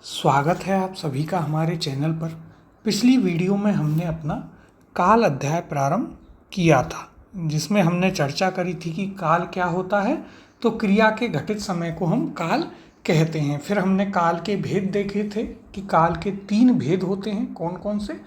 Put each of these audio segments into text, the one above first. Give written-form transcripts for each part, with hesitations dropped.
स्वागत है आप सभी का हमारे चैनल पर। पिछली वीडियो में हमने अपना काल अध्याय प्रारंभ किया था, जिसमें हमने चर्चा करी थी कि काल क्या होता है। तो क्रिया के घटित समय को हम काल कहते हैं। फिर हमने काल के भेद देखे थे कि काल के 3 भेद होते हैं। कौन कौन से?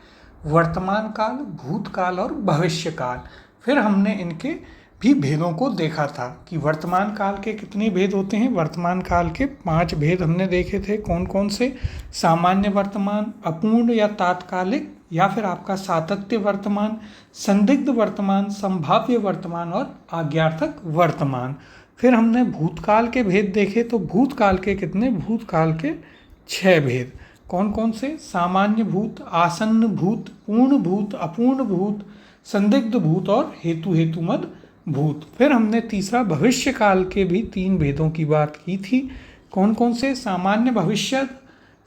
वर्तमान काल, भूतकाल और भविष्य काल। फिर हमने इनके भी भेदों को देखा था कि वर्तमान काल के कितने भेद होते हैं। वर्तमान काल के 5 भेद हमने देखे थे। कौन कौन से? सामान्य वर्तमान, अपूर्ण या तात्कालिक या फिर आपका सातत्य वर्तमान, संदिग्ध वर्तमान, संभाव्य वर्तमान और आज्ञार्थक वर्तमान। फिर हमने भूतकाल के भेद देखे। तो भूतकाल के कितने? भूतकाल के 6 भेद। कौन कौन से? सामान्य भूत, आसन्न भूत, पूर्ण भूत, अपूर्ण भूत, संदिग्ध भूत और हेतुमद भूत। फिर हमने तीसरा भविष्य काल के भी 3 भेदों की बात की थी। कौन कौन से? सामान्य भविष्यत,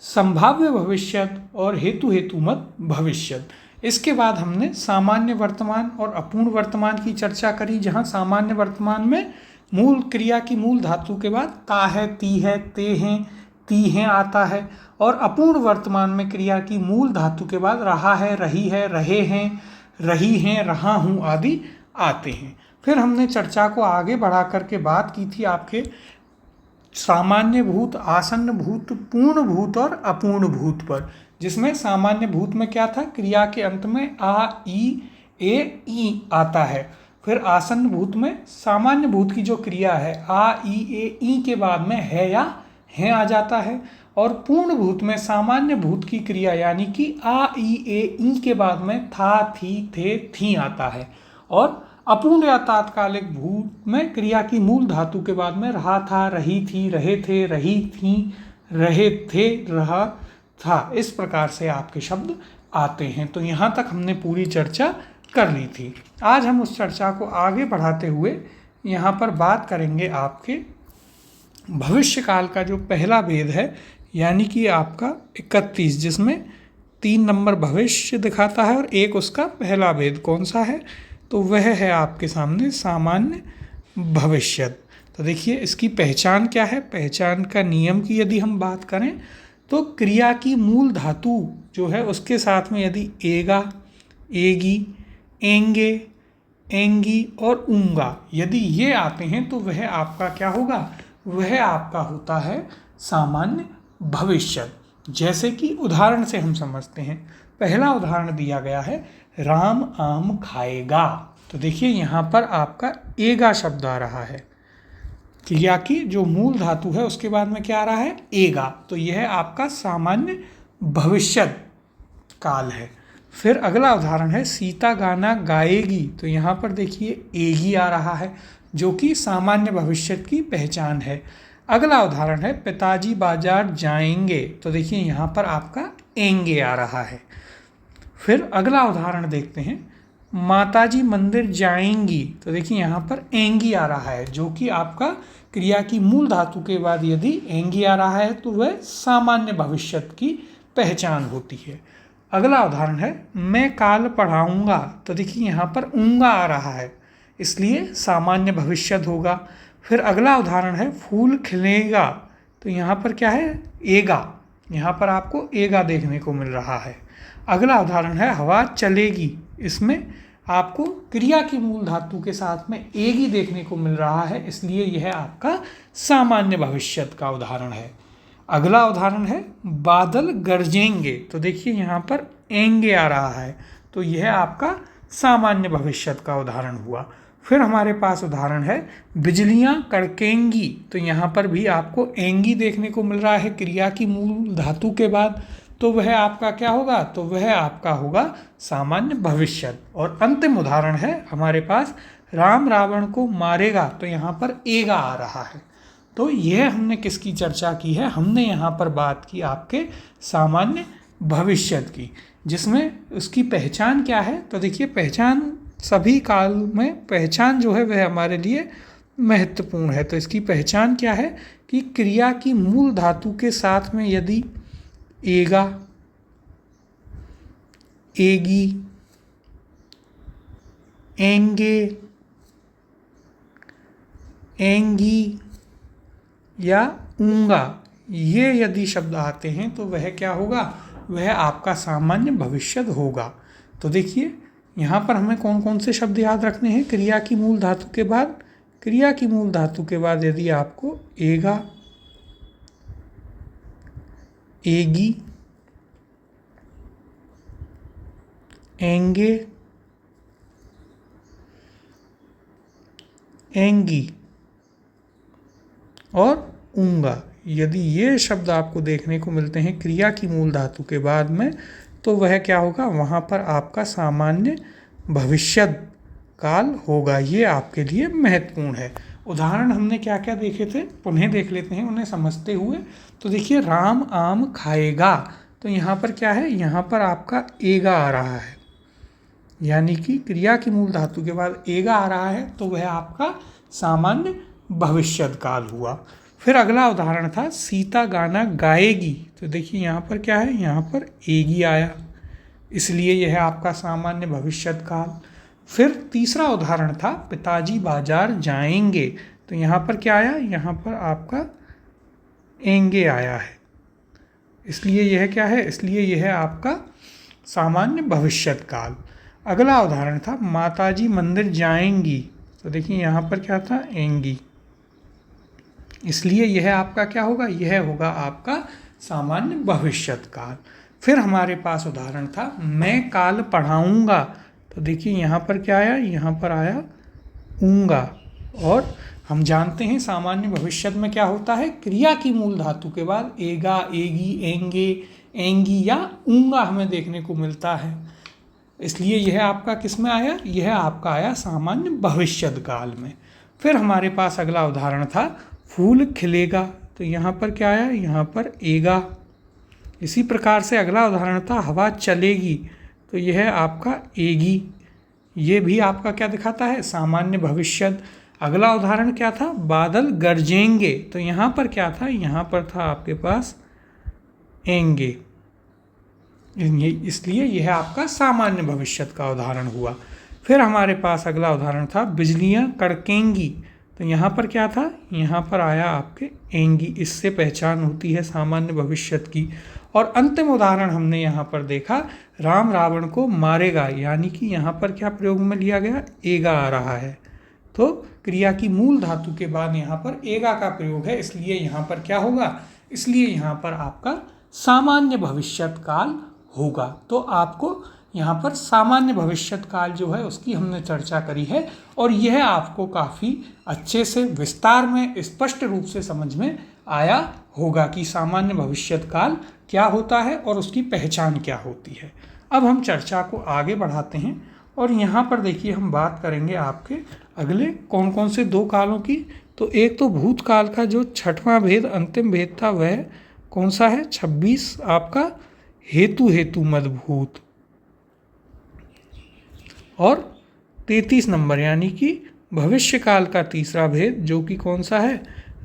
संभाव्य भविष्यत और हेतुमद भविष्यत। इसके बाद हमने सामान्य वर्तमान और अपूर्ण वर्तमान की चर्चा करी, जहाँ सामान्य वर्तमान में मूल क्रिया की मूल धातु के बाद ता है, ती है, ते हैं, ती हैं आता है। और अपूर्ण वर्तमान में क्रिया की मूल धातु के बाद रहा है, रही है, रहे हैं, रही हैं, रहा हूँ आदि आते हैं। फिर हमने चर्चा को आगे बढ़ा करके बात की थी आपके सामान्य भूत, आसन्न भूत, पूर्ण भूत और अपूर्ण भूत पर, जिसमें सामान्य भूत में क्या था? क्रिया के अंत में आ, ई, ए, ई आता है। फिर आसन्न भूत में सामान्य भूत की जो क्रिया है आ, ई, ए, ई के बाद में है या हैं आ जाता है। और पूर्ण भूत में सामान्य भूत की क्रिया यानी कि आ, ई, ए, ई के बाद में था, थी, थे, थी आता है। और अपूर्ण या तात्कालिक भूत में क्रिया की मूल धातु के बाद में रहा था, रही थी, रहे थे, रही थी, रहे थे, रहा था। इस प्रकार से आपके शब्द आते हैं। तो यहाँ तक हमने पूरी चर्चा कर ली थी। आज हम उस चर्चा को आगे बढ़ाते हुए यहाँ पर बात करेंगे आपके भविष्य काल का जो पहला भेद है, यानी कि आपका 31, जिसमें 3 नंबर भविष्य दिखाता है और 1 उसका पहला भेद। कौन सा है? तो वह है आपके सामने सामान्य भविष्यत। तो देखिए इसकी पहचान क्या है। पहचान का नियम की यदि हम बात करें तो क्रिया की मूल धातु जो है उसके साथ में यदि एगा, एगी, एंगे, एंगी और ऊंगा यदि ये आते हैं तो वह आपका क्या होगा? वह आपका होता है सामान्य भविष्यत। जैसे कि उदाहरण से हम समझते हैं। पहला उदाहरण दिया गया है, राम आम खाएगा। तो देखिए यहाँ पर आपका एगा शब्द आ रहा है। क्रिया की जो मूल धातु है उसके बाद में क्या आ रहा है? एगा। तो यह आपका सामान्य भविष्यत काल है। फिर अगला उदाहरण है, सीता गाना गाएगी। तो यहाँ पर देखिए एगी आ रहा है, जो कि सामान्य भविष्यत की पहचान है। अगला उदाहरण है, पिताजी बाजार जाएंगे। तो देखिए यहाँ पर आपका एंगे आ रहा है। फिर अगला उदाहरण देखते हैं, माताजी मंदिर जाएंगी। तो देखिए यहाँ पर एंगी आ रहा है, जो कि आपका क्रिया की मूल धातु के बाद यदि एंगी आ रहा है तो वह सामान्य भविष्यत की पहचान होती है। अगला उदाहरण है, मैं काल पढ़ाऊंगा। तो देखिए यहाँ पर ऊंगा आ रहा है, इसलिए सामान्य भविष्यत होगा। फिर अगला उदाहरण है, फूल खिलेगा। तो यहाँ पर क्या है? एगा। यहाँ पर आपको एगा देखने को मिल रहा है। अगला उदाहरण है, हवा चलेगी। इसमें आपको क्रिया की मूल धातु के साथ में एगी देखने को मिल रहा है, इसलिए यह आपका सामान्य भविष्यत का उदाहरण है। अगला उदाहरण है, बादल गरजेंगे। तो देखिए यहाँ पर एंगे आ रहा है, तो यह आपका सामान्य भविष्यत का उदाहरण हुआ। फिर हमारे पास उदाहरण है, बिजलियाँ कड़केंगी। तो यहाँ पर भी आपको एंगी देखने को मिल रहा है क्रिया की मूल धातु के बाद, तो वह आपका क्या होगा? तो वह आपका होगा सामान्य भविष्यत। और अंतिम उदाहरण है हमारे पास, राम रावण को मारेगा। तो यहाँ पर एगा आ रहा है। तो यह हमने किसकी चर्चा की है? हमने यहाँ पर बात की आपके सामान्य भविष्यत की, जिसमें उसकी पहचान क्या है? तो देखिए पहचान सभी काल में पहचान जो है वह हमारे लिए महत्वपूर्ण है। तो इसकी पहचान क्या है कि क्रिया की मूल धातु के साथ में यदि एगा, एगी, एंगे, एंगी या ऊंगा ये यदि शब्द आते हैं तो वह क्या होगा, वह आपका सामान्य भविष्यद होगा। तो देखिए यहाँ पर हमें कौन कौन से शब्द याद रखने हैं। क्रिया की मूल धातु के बाद, क्रिया की मूल धातु के बाद यदि आपको एगा, एगी, एंगे, एंगी और ऊंगा, यदि ये शब्द आपको देखने को मिलते हैं क्रिया की मूल धातु के बाद में, तो वह क्या होगा, वहाँ पर आपका सामान्य भविष्यद काल होगा। ये आपके लिए महत्वपूर्ण है। उदाहरण हमने क्या क्या देखे थे, पुनः देख लेते हैं उन्हें समझते हुए। तो देखिए राम आम खाएगा, तो यहाँ पर क्या है, यहाँ पर आपका एगा आ रहा है, यानी कि क्रिया की मूल धातु के बाद एगा आ रहा है, तो वह आपका सामान्य भविष्यद काल हुआ। फिर अगला उदाहरण था सीता गाना गाएगी, तो देखिए यहाँ पर क्या है, यहाँ पर एगी आया, इसलिए यह आपका सामान्य भविष्यद काल। फिर तीसरा उदाहरण था पिताजी बाजार जाएंगे, तो यहाँ पर क्या आया, यहाँ पर आपका एंगे आया है, इसलिए यह क्या है, इसलिए यह आपका सामान्य भविष्यत काल। अगला उदाहरण था माताजी मंदिर जाएंगी, तो देखिए यहाँ पर क्या था, एंगी, इसलिए यह आपका क्या होगा, यह होगा आपका सामान्य भविष्यत काल। फिर हमारे पास उदाहरण था मैं काल पढ़ाऊँगा, तो देखिए यहाँ पर क्या आया, यहाँ पर आया ऊँगा। और हम जानते हैं सामान्य भविष्यत में क्या होता है, क्रिया की मूल धातु के बाद एगा, एगी, एंगे, एंगी या ऊँगा हमें देखने को मिलता है, इसलिए यह आपका किस में आया, यह आपका आया सामान्य भविष्यत काल में। फिर हमारे पास अगला उदाहरण था फूल खिलेगा, तो यहाँ पर क्या आया, यहाँ पर एगा। इसी प्रकार से अगला उदाहरण था हवा चलेगी, तो यह आपका एगी, ये भी आपका क्या दिखाता है, सामान्य भविष्यत। अगला उदाहरण क्या था, बादल गरजेंगे, तो यहाँ पर क्या था, यहाँ पर था आपके पास एंगे, इसलिए यह आपका सामान्य भविष्यत का उदाहरण हुआ। फिर हमारे पास अगला उदाहरण था बिजलियाँ कड़केंगी, तो यहाँ पर क्या था, यहाँ पर आया आपके एंगी, इससे पहचान होती है सामान्य भविष्यत की। और अंतिम उदाहरण हमने यहाँ पर देखा राम रावण को मारेगा, यानी कि यहाँ पर क्या प्रयोग में लिया गया, एगा आ रहा है, तो क्रिया की मूल धातु के बाद यहाँ पर एगा का प्रयोग है, इसलिए यहाँ पर क्या होगा, इसलिए यहाँ पर आपका सामान्य भविष्यत काल होगा। तो आपको यहाँ पर सामान्य भविष्यत काल जो है उसकी हमने चर्चा करी है, और यह आपको काफ़ी अच्छे से विस्तार में स्पष्ट रूप से समझ में आया होगा कि सामान्य भविष्यत काल क्या होता है और उसकी पहचान क्या होती है। अब हम चर्चा को आगे बढ़ाते हैं, और यहाँ पर देखिए हम बात करेंगे आपके अगले कौन कौन से दो कालों की। तो एक तो भूतकाल का जो छठवां भेद, अंतिम भेद था, वह कौन सा है, 26 आपका हेतु हेतु मद भूत, और 33 नंबर यानी कि भविष्य काल का तीसरा भेद जो कि कौन सा है,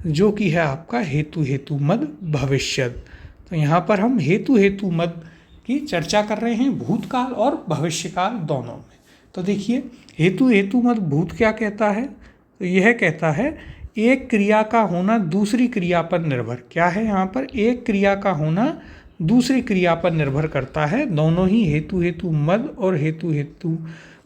जो कि है आपका हेतु हेतु मद भविष्यद। तो यहाँ पर हम हेतु हेतु मद की चर्चा कर रहे हैं भूतकाल और भविष्यकाल दोनों में। तो देखिए हेतु हेतु मद भूत क्या कहता है, तो यह कहता है एक क्रिया का होना दूसरी क्रिया पर निर्भर, क्या है यहाँ पर, एक क्रिया का होना दूसरी क्रिया पर निर्भर करता है। दोनों ही हेतु हेतु मद और हेतु हेतु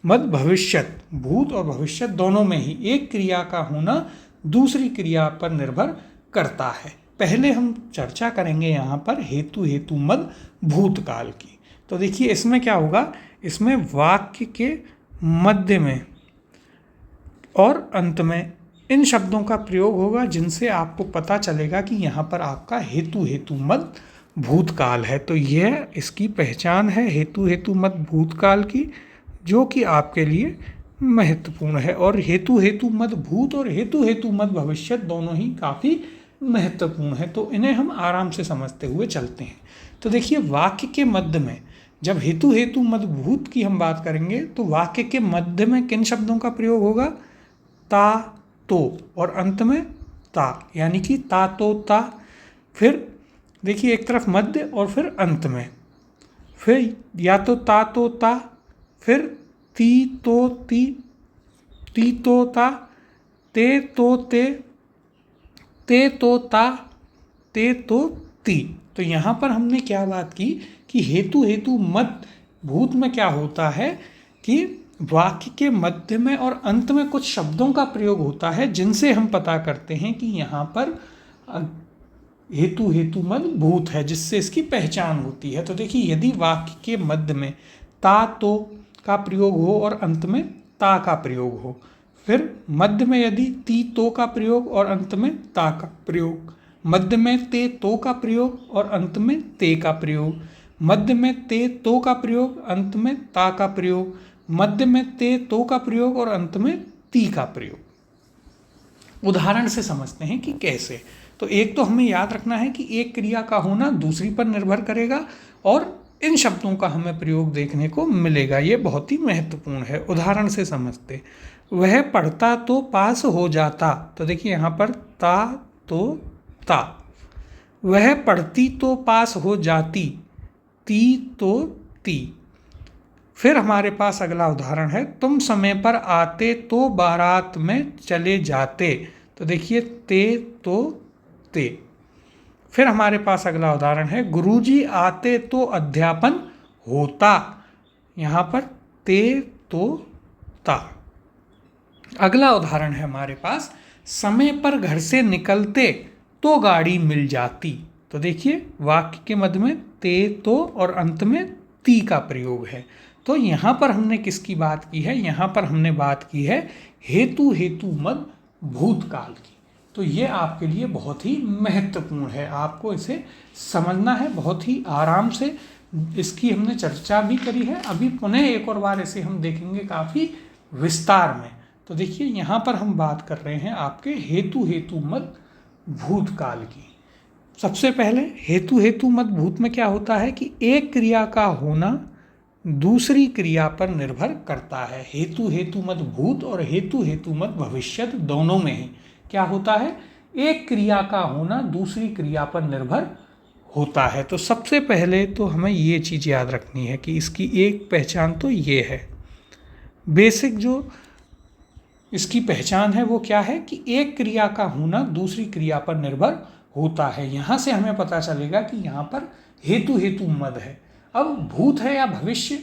मद भविष्यत, भूत और भविष्यत दोनों में ही एक क्रिया का होना दूसरी क्रिया पर निर्भर करता है। पहले हम चर्चा करेंगे यहाँ पर हेतु हेतु मद भूतकाल की। तो देखिए इसमें क्या होगा, इसमें वाक्य के मध्य में और अंत में इन शब्दों का प्रयोग होगा जिनसे आपको पता चलेगा कि यहाँ पर आपका हेतु हेतु मद भूतकाल है। तो यह इसकी पहचान है हेतु हेतु मद भूतकाल की, जो कि आपके लिए महत्वपूर्ण है। और हेतु हेतु मद भूत और हेतु हेतु मद भविष्य दोनों ही काफ़ी महत्वपूर्ण है, तो इन्हें हम आराम से समझते हुए चलते हैं। तो देखिए वाक्य के मध्य में जब हेतु हेतु मद भूत की हम बात करेंगे तो वाक्य के मध्य में किन शब्दों का प्रयोग होगा, ता, तो, और अंत में ता, यानी कि ता तो ता। फिर देखिए एक तरफ मध्य और फिर अंत में, फिर या तो ता तो ता, फिर ती तो ती, ती तो ता, ते तो ते, ते तो ता, ते तो ती। तो यहाँ पर हमने क्या बात की कि हेतु हेतु मद भूत में क्या होता है कि वाक्य के मध्य में और अंत में कुछ शब्दों का प्रयोग होता है जिनसे हम पता करते हैं कि यहाँ पर हेतु हेतु मद भूत है, जिससे इसकी पहचान होती है। तो देखिए, यदि वाक्य के मध्य में ता तो का प्रयोग हो और अंत में ता का प्रयोग हो, फिर मध्य में यदि ती तो का प्रयोग और अंत में ता का प्रयोग, मध्य में ते तो का प्रयोग और अंत में ते का प्रयोग, मध्य में ते तो का प्रयोग अंत में ता का प्रयोग, मध्य में ते तो का प्रयोग और अंत में ती का प्रयोग। उदाहरण से समझते हैं कि कैसे। तो एक तो हमें याद रखना है कि एक क्रिया का होना दूसरी पर निर्भर करेगा और इन शब्दों का हमें प्रयोग देखने को मिलेगा। ये बहुत ही महत्वपूर्ण है। उदाहरण से समझते, वह पढ़ता तो पास हो जाता। तो देखिए यहाँ पर ता तो ता। वह पढ़ती तो पास हो जाती, ती तो ती। फिर हमारे पास अगला उदाहरण है, तुम समय पर आते तो बारात में चले जाते। तो देखिए ते तो ते। फिर हमारे पास अगला उदाहरण है, गुरुजी आते तो अध्यापन होता। यहाँ पर ते तो ता। अगला उदाहरण है हमारे पास, समय पर घर से निकलते तो गाड़ी मिल जाती। तो देखिए वाक्य के मध्य में ते तो और अंत में ती का प्रयोग है। तो यहाँ पर हमने किसकी बात की है? यहाँ पर हमने बात की है हेतु हेतु मद भूतकाल की। तो ये आपके लिए बहुत ही महत्वपूर्ण है, आपको इसे समझना है बहुत ही आराम से। इसकी हमने चर्चा भी करी है, अभी पुनः एक और बार इसे हम देखेंगे काफ़ी विस्तार में। तो देखिए यहाँ पर हम बात कर रहे हैं आपके हेतु हेतु मद भूतकाल की। सबसे पहले हेतु हेतु मद भूत में क्या होता है कि एक क्रिया का होना दूसरी क्रिया पर निर्भर करता है। हेतु हेतु मद भूत और हेतु हेतु मद भविष्यत दोनों में ही क्या होता है, एक क्रिया का होना दूसरी क्रिया पर निर्भर होता है। तो सबसे पहले तो हमें ये चीज़ याद रखनी है कि इसकी एक पहचान तो ये है, बेसिक जो इसकी पहचान है वो क्या है कि एक क्रिया का होना दूसरी क्रिया पर निर्भर होता है। यहाँ से हमें पता चलेगा कि यहाँ पर हेतु हेतु मद है। अब भूत है या भविष्य,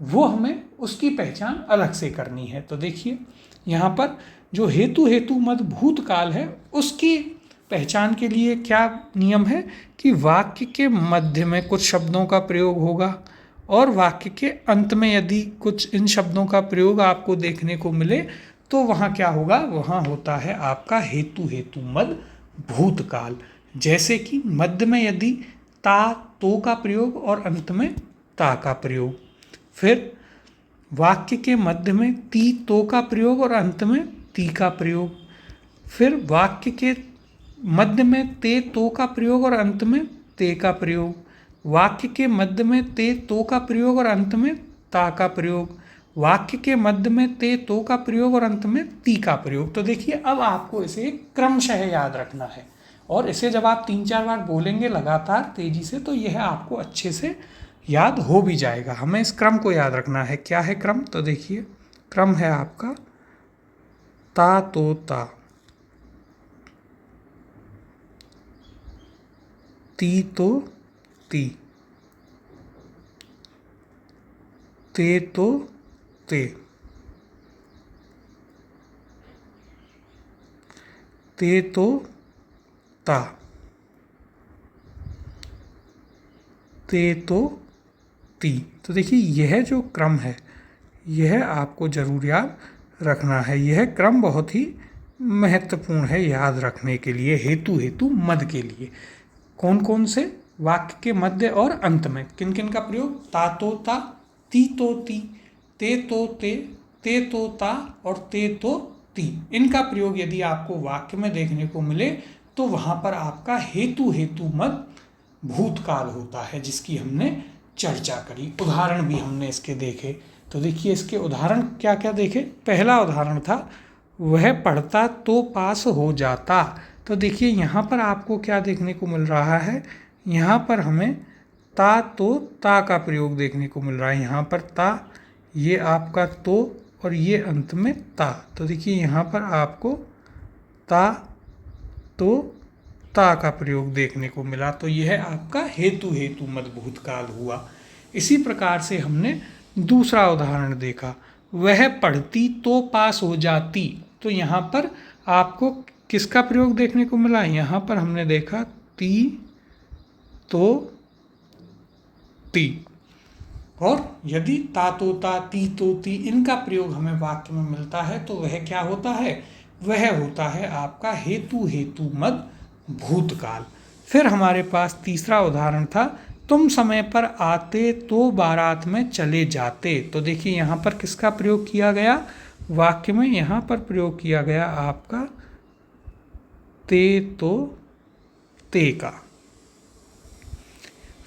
वो हमें उसकी पहचान अलग से करनी है। तो देखिए यहाँ पर जो हेतु हेतु मद भूतकाल है उसकी पहचान के लिए क्या नियम है कि वाक्य के मध्य में कुछ शब्दों का प्रयोग होगा और वाक्य के अंत में यदि कुछ इन शब्दों का प्रयोग आपको देखने को मिले तो वहाँ क्या होगा, वहाँ होता है आपका हेतु हेतु मद भूतकाल। जैसे कि मध्य में यदि ता तो का प्रयोग और अंत में ता का प्रयोग, फिर वाक्य के मध्य में ती तो का प्रयोग और अंत में ती का प्रयोग, फिर वाक्य के मध्य में ते तो का प्रयोग और अंत में ते का प्रयोग, वाक्य के मध्य में ते तो का प्रयोग और अंत में ता का प्रयोग, वाक्य के मध्य में ते तो का प्रयोग और अंत में ती का प्रयोग। तो देखिए अब आपको इसे क्रमशः याद रखना है और इसे जब आप 3-4 बार बोलेंगे लगातार तेजी से तो यह आपको अच्छे से याद हो भी जाएगा। हमें इस क्रम को याद रखना है। क्या है क्रम? तो देखिए क्रम है आपका ता तो ता, ती तो ती, ते तो ते, ते तो ता, ते तो ती। तो देखिए यह जो क्रम है यह आपको जरूर याद रखना है। यह क्रम बहुत ही महत्वपूर्ण है याद रखने के लिए हेतु हेतु मद के लिए। कौन कौन से? वाक्य के मध्य और अंत में किन किन का प्रयोग? ता तो ता, ती तो ती, ते तो ते तो ता और ते तो ती। इनका प्रयोग यदि आपको वाक्य में देखने को मिले तो वहाँ पर आपका हेतु हेतु मद भूतकाल होता है, जिसकी हमने चर्चा करी। उदाहरण भी हमने इसके देखे। तो देखिए इसके उदाहरण क्या क्या देखे। पहला उदाहरण था वह पढ़ता तो पास हो जाता। तो देखिए यहाँ पर आपको क्या देखने को मिल रहा है, यहाँ पर हमें ता तो ता का प्रयोग देखने को मिल रहा है। यहाँ पर ता, ये आपका तो और ये अंत में ता। तो देखिए यहाँ पर आपको ता तो ता का प्रयोग देखने को मिला। तो यह आपका हेतु हेतु मद भूतकाल हुआ। इसी प्रकार से हमने दूसरा उदाहरण देखा, वह पढ़ती तो पास हो जाती। तो यहाँ पर आपको किसका प्रयोग देखने को मिला? यहाँ पर हमने देखा ती तो ती। और यदि ता तो ता, ती तो ती, इनका प्रयोग हमें वाक्य में मिलता है तो वह क्या होता है? वह होता है आपका हेतु हेतु मद भूतकाल। फिर हमारे पास तीसरा उदाहरण था, तुम समय पर आते तो बारात में चले जाते। तो देखिए यहाँ पर किसका प्रयोग किया गया वाक्य में? यहाँ पर प्रयोग किया गया आपका ते तो ते का।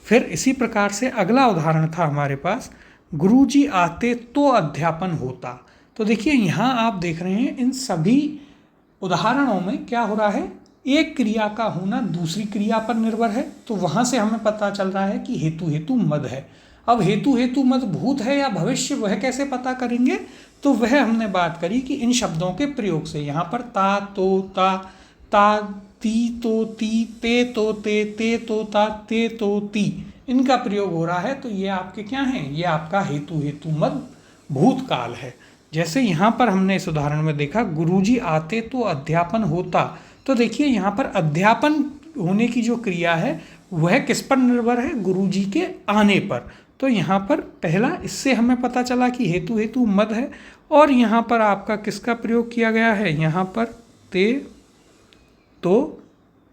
फिर इसी प्रकार से अगला उदाहरण था हमारे पास, गुरुजी आते तो अध्यापन होता। तो देखिए यहाँ आप देख रहे हैं इन सभी उदाहरणों में क्या हो रहा है, एक क्रिया का होना दूसरी क्रिया पर निर्भर है। तो वहाँ से हमें पता चल रहा है कि हेतु हेतु मद है। अब हेतु हेतु मद भूत है या भविष्य, वह कैसे पता करेंगे? तो वह हमने बात करी कि इन शब्दों के प्रयोग से। यहाँ पर ता तो ता, ता ती तो ती, ते तो ते तो ता, ते तो ती, इनका प्रयोग हो रहा है। तो ये आपके क्या हैं? ये आपका हेतु हेतु मद भूतकाल है। जैसे यहाँ पर हमने इस उदाहरण में देखा, गुरुजी आते तो अध्यापन होता। तो देखिए यहाँ पर अध्यापन होने की जो क्रिया है वह किस पर निर्भर है? गुरुजी के आने पर। तो यहाँ पर पहला इससे हमें पता चला कि हेतु हेतु मद है। और यहाँ पर आपका किसका प्रयोग किया गया है? यहाँ पर ते तो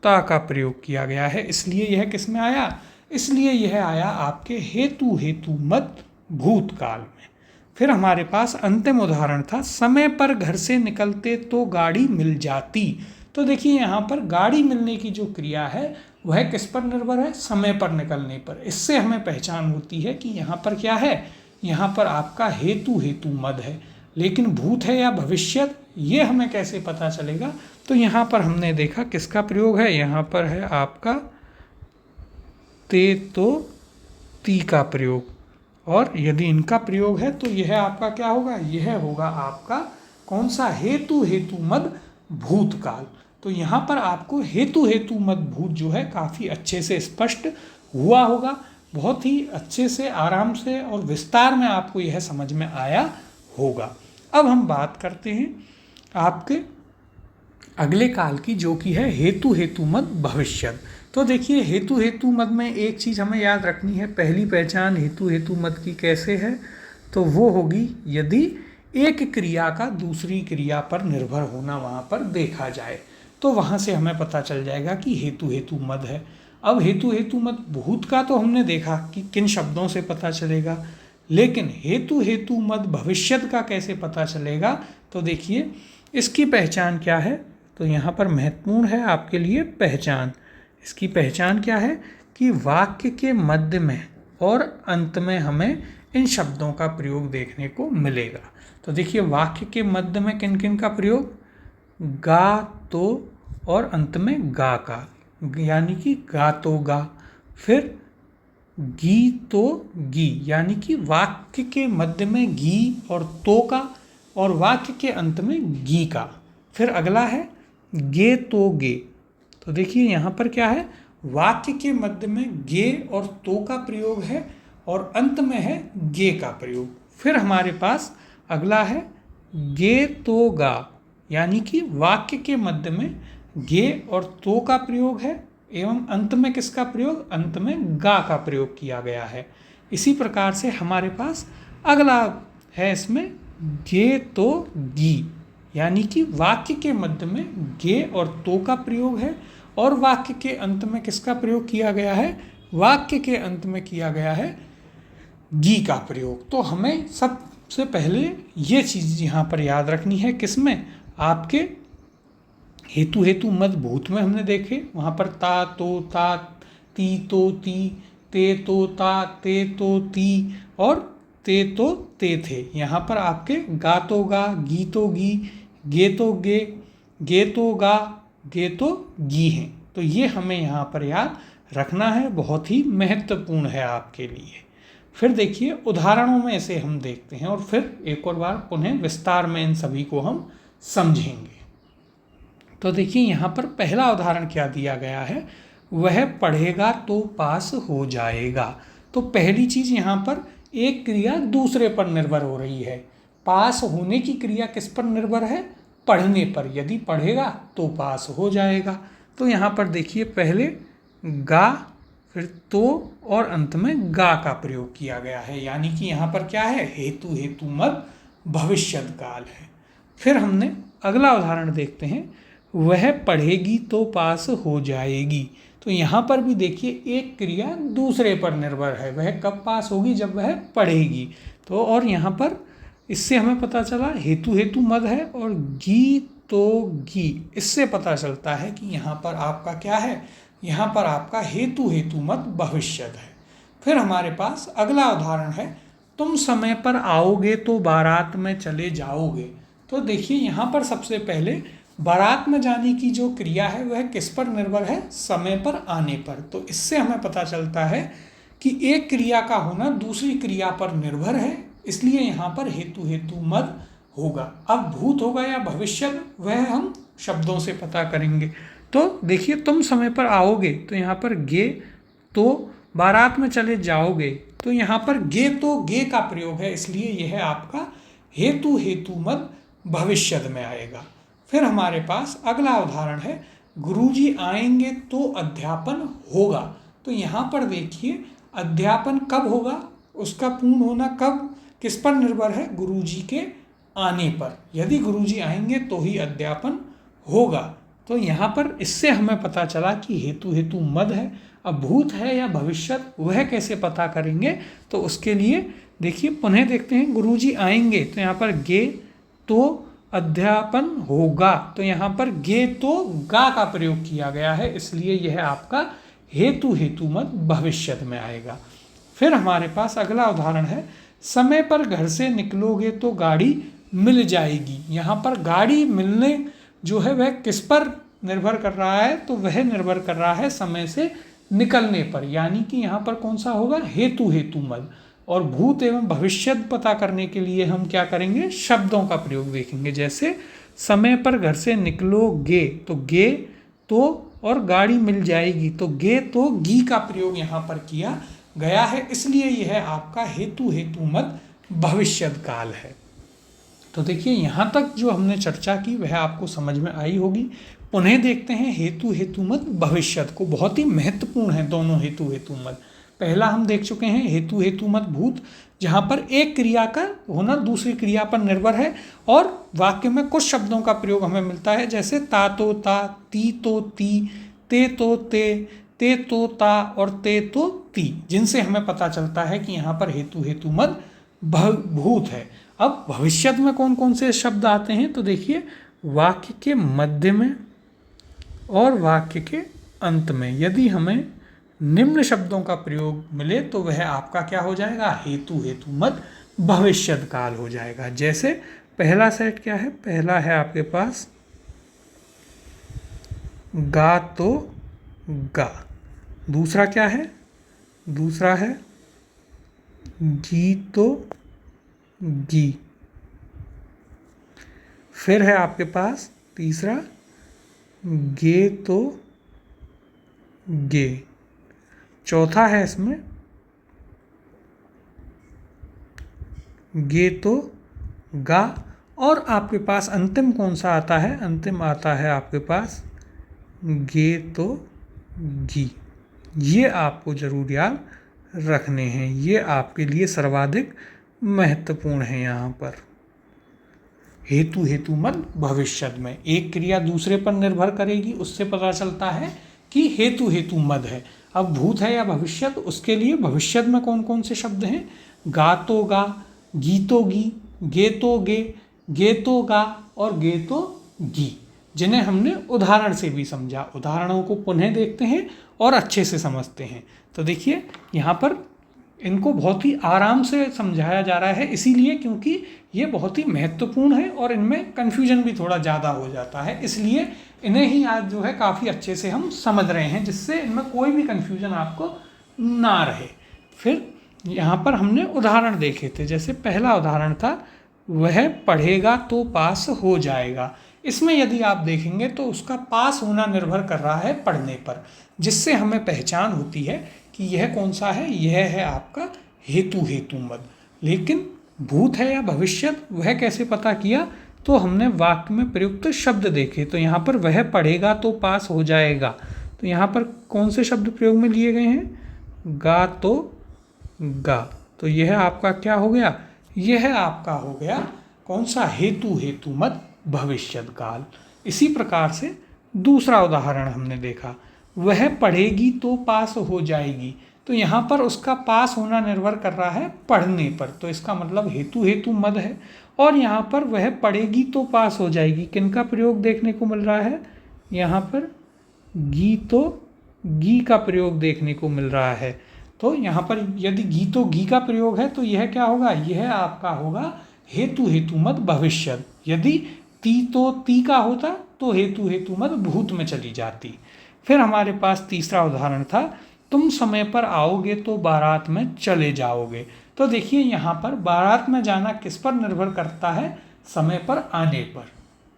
ता का प्रयोग किया गया है। इसलिए यह किस में आया? इसलिए यह आया आपके हेतु हेतु मद भूतकाल में। फिर हमारे पास अंतिम उदाहरण था, समय पर घर से निकलते तो गाड़ी मिल जाती। तो देखिए यहाँ पर गाड़ी मिलने की जो क्रिया है वह किस पर निर्भर है? समय पर निकलने पर। इससे हमें पहचान होती है कि यहाँ पर क्या है? यहाँ पर आपका हेतु हेतु मद है। लेकिन भूत है या भविष्यत, ये हमें कैसे पता चलेगा? तो यहाँ पर हमने देखा किसका प्रयोग है? यहाँ पर है आपका ते तो ती का प्रयोग। और यदि इनका प्रयोग है तो यह आपका क्या होगा? यह होगा आपका कौन सा? हेतु हेतु मद भूतकाल। तो यहाँ पर आपको हेतु हेतु मद भूत जो है काफ़ी अच्छे से स्पष्ट हुआ होगा। बहुत ही अच्छे से, आराम से और विस्तार में आपको यह समझ में आया होगा। अब हम बात करते हैं आपके अगले काल की, जो कि है हेतु हेतु मद भविष्यत। तो देखिए हेतु हेतु मद में एक चीज़ हमें याद रखनी है। पहली पहचान हेतु हेतु मद की कैसे है? तो वो होगी यदि एक क्रिया का दूसरी क्रिया पर निर्भर होना वहाँ पर देखा जाए, तो वहाँ से हमें पता चल जाएगा कि हेतु हेतु मद है। अब हेतु हेतु मद भूत का तो हमने देखा कि किन शब्दों से पता चलेगा, लेकिन हेतु हेतु मद भविष्यत का कैसे पता चलेगा? तो देखिए इसकी पहचान क्या है? तो यहाँ पर महत्वपूर्ण है आपके लिए पहचान। इसकी पहचान क्या है? कि वाक्य के मध्य में और अंत में हमें इन शब्दों का प्रयोग देखने को मिलेगा। तो देखिए वाक्य के मध्य में किन किन का प्रयोग? गा तो और अंत में गा का, यानी कि गा तो गा। फिर गी तो गी, यानी कि वाक्य के मध्य में गी और तो का, और वाक्य के अंत में गी का। फिर अगला है गे तो गे। तो देखिए यहाँ पर क्या है? वाक्य के मध्य में गे और तो का प्रयोग है और अंत में है गे का प्रयोग। फिर हमारे पास अगला है गे तो गा, यानी कि वाक्य के मध्य में गे और तो का प्रयोग है एवं अंत में किसका प्रयोग? अंत में गा का प्रयोग किया गया है। इसी प्रकार से हमारे पास अगला है इसमें गे तो गी, यानी कि वाक्य के मध्य में गे और तो का प्रयोग है और वाक्य के अंत में किसका प्रयोग किया गया है? वाक्य के अंत में किया गया है गी का प्रयोग। तो हमें सबसे पहले ये चीज़ यहाँ पर याद रखनी है, किसमें? आपके हेतु हेतु मद भूत में हमने देखे, वहाँ पर ता तो ता, ती तो ती, ते तो ता, ते तो ती और ते तो ते थे। यहाँ पर आपके गा तो गा, गी तो गी, गे तो गे तो गा, गे तो गी हैं। तो ये हमें यहाँ पर याद रखना है, बहुत ही महत्वपूर्ण है आपके लिए। फिर देखिए उदाहरणों में इसे हम देखते हैं और फिर एक और बार पुनः विस्तार में इन सभी को हम समझेंगे। तो देखिए यहाँ पर पहला उदाहरण क्या दिया गया है, वह पढ़ेगा तो पास हो जाएगा। तो पहली चीज़ यहाँ पर एक क्रिया दूसरे पर निर्भर हो रही है। पास होने की क्रिया किस पर निर्भर है, पढ़ने पर। यदि पढ़ेगा तो पास हो जाएगा। तो यहाँ पर देखिए पहले गा, फिर तो और अंत में गा का प्रयोग किया गया है, यानी कि यहाँ पर क्या है, हेतु हेतु मद भविष्यत काल है। फिर हमने अगला उदाहरण देखते हैं, वह पढ़ेगी तो पास हो जाएगी। तो यहाँ पर भी देखिए एक क्रिया दूसरे पर निर्भर है। वह कब पास होगी, जब वह पढ़ेगी। तो और यहाँ पर इससे हमें पता चला हेतु हेतु मद है, और गी तो गी, इससे पता चलता है कि यहाँ पर आपका क्या है, यहाँ पर आपका हेतु हेतु मद भविष्यत है। फिर हमारे पास अगला उदाहरण है, तुम समय पर आओगे तो बारात में चले जाओगे। तो देखिए यहाँ पर सबसे पहले बारात में जाने की जो क्रिया है वह किस पर निर्भर है, समय पर आने पर। तो इससे हमें पता चलता है कि एक क्रिया का होना दूसरी क्रिया पर निर्भर है, इसलिए यहाँ पर हेतु हेतु मद होगा। अब भूत होगा या भविष्य, वह हम शब्दों से पता करेंगे। तो देखिए तुम समय पर आओगे, तो यहाँ पर गे तो बारात में चले जाओगे, तो यहाँ पर गे तो गे का प्रयोग है, इसलिए यह आपका हेतु हेतु मद भविष्य में आएगा। फिर हमारे पास अगला उदाहरण है, गुरुजी आएंगे तो अध्यापन होगा। तो यहाँ पर देखिए अध्यापन कब होगा, उसका पूर्ण होना कब, किस पर निर्भर है, गुरुजी के आने पर। यदि गुरुजी आएंगे तो ही अध्यापन होगा। तो यहाँ पर इससे हमें पता चला कि हेतु हेतु मद है। अब भूत है या भविष्यत, वह कैसे पता करेंगे, तो उसके लिए देखिए पुनः देखते हैं, गुरुजी आएंगे तो यहाँ पर गे तो अध्यापन होगा। तो यहाँ पर गे तो गा का प्रयोग किया गया है, इसलिए यह आपका हेतु हेतु मद भविष्यत में आएगा। फिर हमारे पास अगला उदाहरण है, समय पर घर से निकलोगे तो गाड़ी मिल जाएगी। यहाँ पर गाड़ी मिलने जो है वह किस पर निर्भर कर रहा है, तो वह निर्भर कर रहा है समय से निकलने पर, यानी कि यहाँ पर कौन सा होगा, हेतु हेतु मद। और भूत एवं भविष्यत पता करने के लिए हम क्या करेंगे, शब्दों का प्रयोग देखेंगे। जैसे समय पर घर से निकलोगे, तो गे तो और गाड़ी मिल जाएगी, तो गे तो गी का प्रयोग यहाँ पर किया गया है, इसलिए यह आपका हेतु हेतु मद भविष्यत काल है। तो देखिए यहाँ तक जो हमने चर्चा की वह आपको समझ में आई होगी। पुनः देखते हैं हेतु हेतु मद भविष्यत को, बहुत ही महत्वपूर्ण है दोनों हेतु हेतु मद। पहला हम देख चुके हैं हेतु हेतु मद भूत, जहाँ पर एक क्रिया का होना दूसरी क्रिया पर निर्भर है, और वाक्य में कुछ शब्दों का प्रयोग हमें मिलता है, जैसे ता तो ता, ती तो ती, ते तो ते तो ता और ते तो ती, जिनसे हमें पता चलता है कि यहाँ पर हेतु हेतु मद भूत है। अब भविष्यत में कौन कौन से शब्द आते हैं, तो देखिए वाक्य के मध्य में और वाक्य के अंत में यदि हमें निम्न शब्दों का प्रयोग मिले तो वह आपका क्या हो जाएगा, हेतु हेतु मद भविष्यत काल हो जाएगा। जैसे पहला सेट क्या है, पहला है आपके पास गा तो गा, दूसरा क्या है, दूसरा है गी तो गी, फिर है आपके पास तीसरा गे तो गे, चौथा है इसमें गे तो गा, और आपके पास अंतिम कौन सा आता है, अंतिम आता है आपके पास गे तो गी। ये आपको जरूर याद रखने हैं, ये आपके लिए सर्वाधिक महत्वपूर्ण है। यहाँ पर हेतु हेतु मद भविष्यत में एक क्रिया दूसरे पर निर्भर करेगी, उससे पता चलता है कि हेतु हेतु मद है। अब भूत है या भविष्यत, उसके लिए भविष्यत में कौन कौन से शब्द हैं, गा तो गा, गी तो गी, गे तो गे तो गा और गे तो गी, जिन्हें हमने उदाहरण से भी समझा। उदाहरणों को पुनः देखते हैं और अच्छे से समझते हैं। तो देखिए यहाँ पर इनको बहुत ही आराम से समझाया जा रहा है, इसीलिए क्योंकि ये बहुत ही महत्वपूर्ण है और इनमें कन्फ्यूजन भी थोड़ा ज़्यादा हो जाता है, इसलिए इन्हें ही आज जो है काफ़ी अच्छे से हम समझ रहे हैं, जिससे इनमें कोई भी कन्फ्यूजन आपको ना रहे। फिर यहाँ पर हमने उदाहरण देखे थे, जैसे पहला उदाहरण था वह पढ़ेगा तो पास हो जाएगा। इसमें यदि आप देखेंगे तो उसका पास होना निर्भर कर रहा है पढ़ने पर, जिससे हमें पहचान होती है कि यह कौन सा है, यह है आपका हेतु हेतु मद। लेकिन भूत है या भविष्यत, वह कैसे पता किया? तो हमने वाक्य में प्रयुक्त शब्द देखे। तो यहाँ पर वह पढ़ेगा तो पास हो जाएगा, तो यहाँ पर कौन से शब्द प्रयोग में लिए गए हैं? गा तो गा। तो यह आपका क्या हो गया? यह आपका हो गया कौन सा? हेतु हेतु मद भविष्यत काल। इसी प्रकार से दूसरा उदाहरण हमने देखा, वह पढ़ेगी तो पास हो जाएगी। तो यहाँ पर उसका पास होना निर्भर कर रहा है पढ़ने पर, तो इसका मतलब हेतु हेतु मद है। और यहाँ पर वह पढ़ेगी तो पास हो जाएगी, किनका प्रयोग देखने को मिल रहा है? यहाँ पर गी तो गी का प्रयोग देखने को मिल रहा है। तो यहाँ पर यदि गी तो गी का प्रयोग है तो यह क्या होगा? यह आपका होगा हेतु हेतु मद भविष्यत। यदि ती तो ती का होता तो हेतु हेतु मद भूत में चली जाती। फिर हमारे पास तीसरा उदाहरण था, तुम समय पर आओगे तो बारात में चले जाओगे। तो देखिए यहाँ पर बारात में जाना किस पर निर्भर करता है? समय पर आने पर।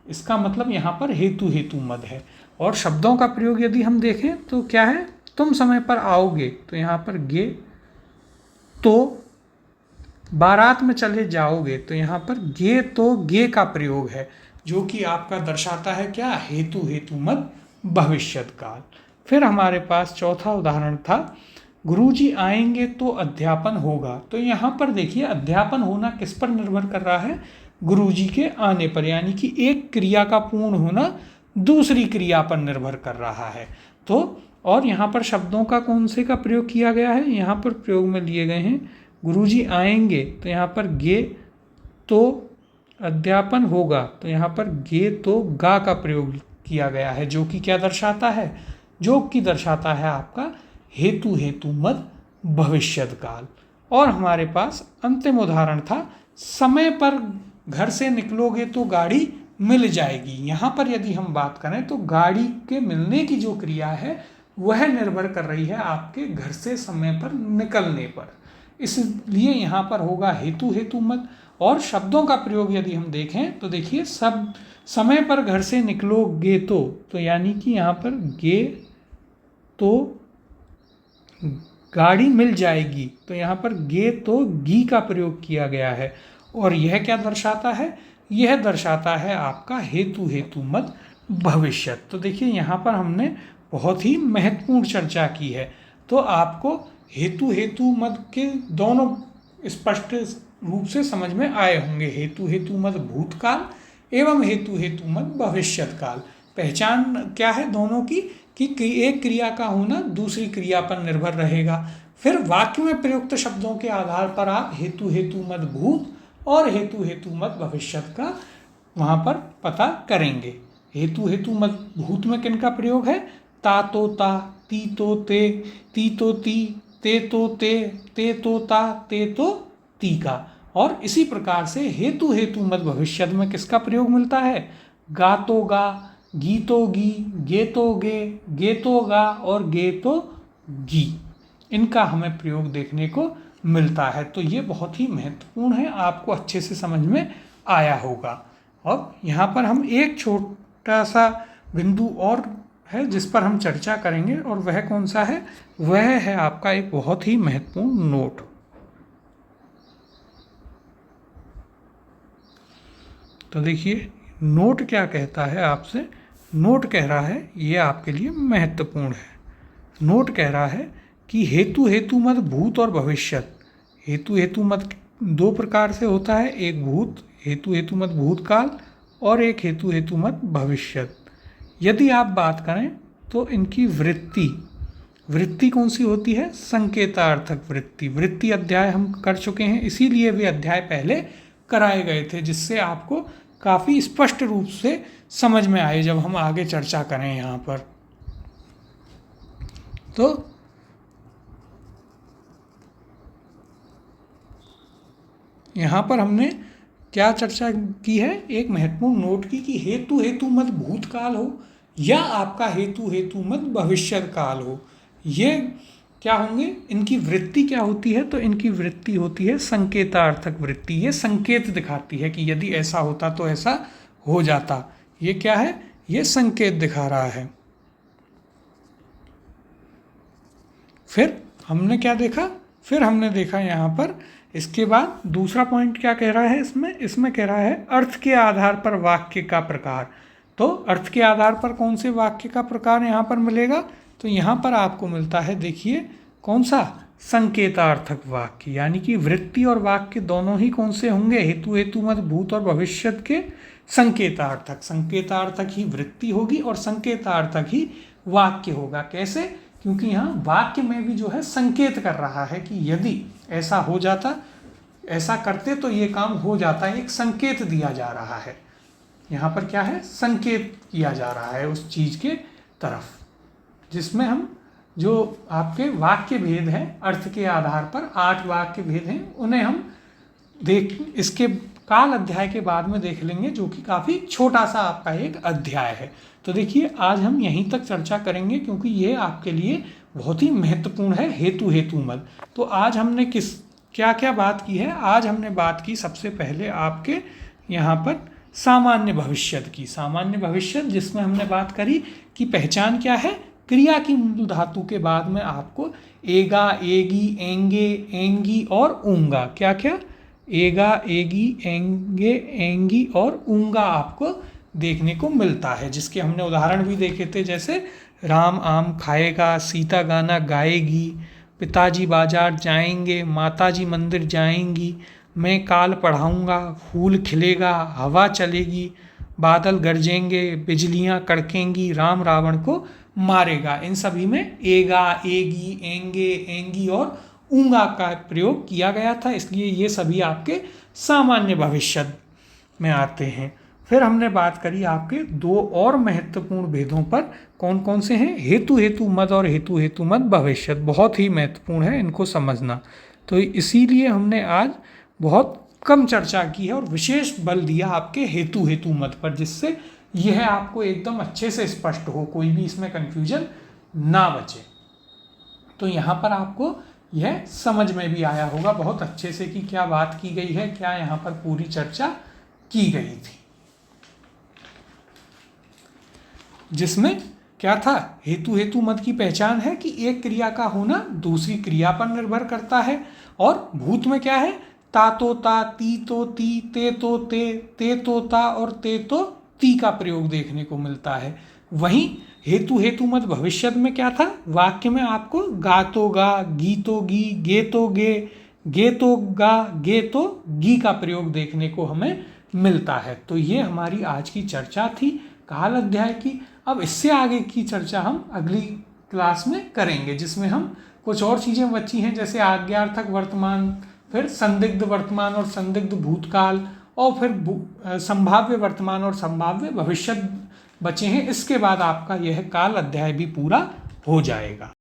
इसका मतलब यहाँ पर हेतु हेतु मद है। और शब्दों का प्रयोग यदि हम देखें तो क्या है? तुम समय पर आओगे, तो यहाँ पर गे, तो बारात में चले जाओगे, तो यहाँ पर गे तो गे का प्रयोग है, जो कि आपका दर्शाता है क्या? हेतु हेतु मद भविष्यत काल। फिर हमारे पास चौथा उदाहरण था, गुरुजी आएंगे तो अध्यापन होगा। तो यहाँ पर देखिए अध्यापन होना किस पर निर्भर कर रहा है? गुरुजी के आने पर, यानी कि एक क्रिया का पूर्ण होना दूसरी क्रिया पर निर्भर कर रहा है। तो और यहाँ पर शब्दों का कौन से का प्रयोग किया गया है? यहाँ पर प्रयोग में लिए गए हैं गुरुजी आएंगे, तो यहाँ पर गे तो अध्यापन होगा, तो यहाँ पर गे तो गा का प्रयोग किया गया है, जो कि क्या दर्शाता है? जो कि दर्शाता है आपका हेतु हेतु मद भविष्यत काल। और हमारे पास अंतिम उदाहरण था, समय पर घर से निकलोगे तो गाड़ी मिल जाएगी। यहाँ पर यदि हम बात करें तो गाड़ी के मिलने की जो क्रिया है वह निर्भर कर रही है आपके घर से समय पर निकलने पर, इसलिए यहाँ पर होगा हेतु हेतु मद। और शब्दों का प्रयोग यदि हम देखें तो देखिए सब समय पर घर से निकलोगे तो यानी कि यहाँ पर गे तो गाड़ी मिल जाएगी, तो यहाँ पर गे तो गी का प्रयोग किया गया है। और यह क्या दर्शाता है? यह दर्शाता है आपका हेतु हेतु मद भविष्यत। तो देखिए यहाँ पर हमने बहुत ही महत्वपूर्ण चर्चा की है। तो आपको हेतु हेतु मद के दोनों स्पष्ट रूप से समझ में आए होंगे, हेतु हेतु मद भूतकाल एवं हेतु हेतु मद भविष्यत काल। पहचान क्या है दोनों की? कि एक क्रिया का होना दूसरी क्रिया पर निर्भर रहेगा। फिर वाक्य में प्रयुक्त शब्दों के आधार पर आप हेतु हेतु मद भूत और हेतु हेतु मद भविष्यत का वहाँ पर पता करेंगे। हेतु हेतु मद भूत में किनका प्रयोग है? ता तो ता, ती तो ते, ती तो ती, ते तो ते तो ता, ते तो ती का। और इसी प्रकार से हेतु हेतु मद भविष्यत में किसका प्रयोग मिलता है? गा तो गा, गी तो गी, गे तो गे तो गा और गे तो गी। इनका हमें प्रयोग देखने को मिलता है। तो ये बहुत ही महत्वपूर्ण है, आपको अच्छे से समझ में आया होगा। अब यहाँ पर हम एक छोटा सा बिंदु और है जिस पर हम चर्चा करेंगे, और वह कौन सा है? वह है आपका एक बहुत ही महत्वपूर्ण नोट। तो देखिए नोट क्या कहता है आपसे? नोट कह रहा है, ये आपके लिए महत्वपूर्ण है। नोट कह रहा है कि हेतु हेतु मद भूत और भविष्यत। हेतु हेतु मद दो प्रकार से होता है, एक भूत हेतु हेतु मद भूतकाल और एक हेतु हेतु मद भविष्यत। यदि आप बात करें तो इनकी वृत्ति कौन सी होती है? संकेतार्थक वृत्ति। वृत्ति अध्याय हम कर चुके हैं, इसीलिए वे अध्याय पहले कराए गए थे, जिससे आपको काफ़ी स्पष्ट रूप से समझ में आए जब हम आगे चर्चा करें यहाँ पर। तो यहाँ पर हमने क्या चर्चा की है? एक महत्वपूर्ण नोट की कि हेतु हेतु मद भूतकाल हो या आपका हेतु हेतु मद भविष्यत काल हो, ये क्या होंगे? इनकी वृत्ति क्या होती है? तो इनकी वृत्ति होती है संकेतार्थक वृत्ति। ये संकेत दिखाती है कि यदि ऐसा होता तो ऐसा हो जाता, ये क्या है, ये संकेत दिखा रहा है। फिर हमने क्या देखा, फिर हमने देखा यहाँ पर इसके बाद दूसरा पॉइंट क्या कह रहा है, इसमें कह रहा है अर्थ के आधार पर वाक्य का प्रकार। तो अर्थ के आधार पर कौन से वाक्य का प्रकार यहाँ पर मिलेगा, तो यहाँ पर आपको मिलता है, देखिए कौन सा, संकेतार्थक वाक्य, यानी कि वृत्ति और वाक्य दोनों ही कौन से होंगे, हेतु हेतुमत भूत और भविष्यत के संकेतार्थक। संकेतार्थक ही वृत्ति होगी और संकेतार्थक ही वाक्य होगा। कैसे, क्योंकि यहाँ वाक्य में भी जो है संकेत कर रहा है कि यदि ऐसा हो जाता, ऐसा करते तो ये काम हो जाता है, एक संकेत दिया जा रहा है। यहाँ पर क्या है, संकेत किया जा रहा है उस चीज़ के तरफ, जिसमें हम जो आपके वाक्य भेद हैं, अर्थ के आधार पर 8 वाक्य भेद हैं, उन्हें हम इसके काल अध्याय के बाद में देख लेंगे, जो कि काफ़ी छोटा सा आपका एक अध्याय है। तो देखिए आज हम यहीं तक चर्चा करेंगे, क्योंकि ये आपके लिए बहुत ही महत्वपूर्ण है, हेतु हेतुमत। तो आज हमने क्या क्या बात की है, आज हमने बात की सबसे पहले आपके यहाँ पर सामान्य भविष्यत की। सामान्य भविष्यत जिसमें हमने बात करी कि पहचान क्या है, क्रिया की मूल धातु के बाद में आपको एगा, एगी, एंगे, एंगी और ऊंगा, क्या क्या, एगा, एगी, एंगे, एंगी और ऊंगा आपको देखने को मिलता है, जिसके हमने उदाहरण भी देखे थे, जैसे राम आम खाएगा, सीता गाना गाएगी, पिताजी बाजार जाएंगे, माताजी मंदिर जाएंगी, मैं काल पढ़ाऊँगा, फूल खिलेगा, हवा चलेगी, बादल गरजेंगे, बिजलियाँ कड़केंगी, राम रावण को मारेगा। इन सभी में एगा, एगी, एंगे, एंगी और ऊंगा का प्रयोग किया गया था, इसलिए ये सभी आपके सामान्य भविष्य में आते हैं। फिर हमने बात करी आपके 2 और महत्वपूर्ण भेदों पर, कौन कौन से हैं, हेतु हेतुमत और हेतु हेतुमत भविष्य, बहुत ही महत्वपूर्ण है इनको समझना। तो इसीलिए हमने आज बहुत कम चर्चा की है और विशेष बल दिया आपके हेतु हेतुमत पर, जिससे यह आपको एकदम अच्छे से स्पष्ट हो, कोई भी इसमें कन्फ्यूजन ना बचे। तो यहाँ पर आपको यह समझ में भी आया होगा बहुत अच्छे से कि क्या बात की गई है, क्या यहाँ पर पूरी चर्चा की गई थी, जिसमें क्या था, हेतु हेतुमत की पहचान है कि एक क्रिया का होना दूसरी क्रिया पर निर्भर करता है, और भूत में क्या है, ता तो ता, ती तो ती, ते तो ते तो ता और ते तो ती का प्रयोग देखने को मिलता है। वहीं हेतु हेतुमत भविष्य में क्या था, वाक्य में आपको गा तो गा, गी तो गी, गे तो गे तो गा, गे तो गी का प्रयोग देखने को हमें मिलता है। तो ये हमारी आज की चर्चा थी काल अध्याय की। अब इससे आगे की चर्चा हम अगली क्लास में करेंगे, जिसमें हम कुछ और चीज़ें बची हैं, जैसे आज्ञार्थक वर्तमान, फिर संदिग्ध वर्तमान और संदिग्ध भूतकाल, और फिर संभाव्य वर्तमान और संभाव्य भविष्य बचे हैं। इसके बाद आपका यह काल अध्याय भी पूरा हो जाएगा।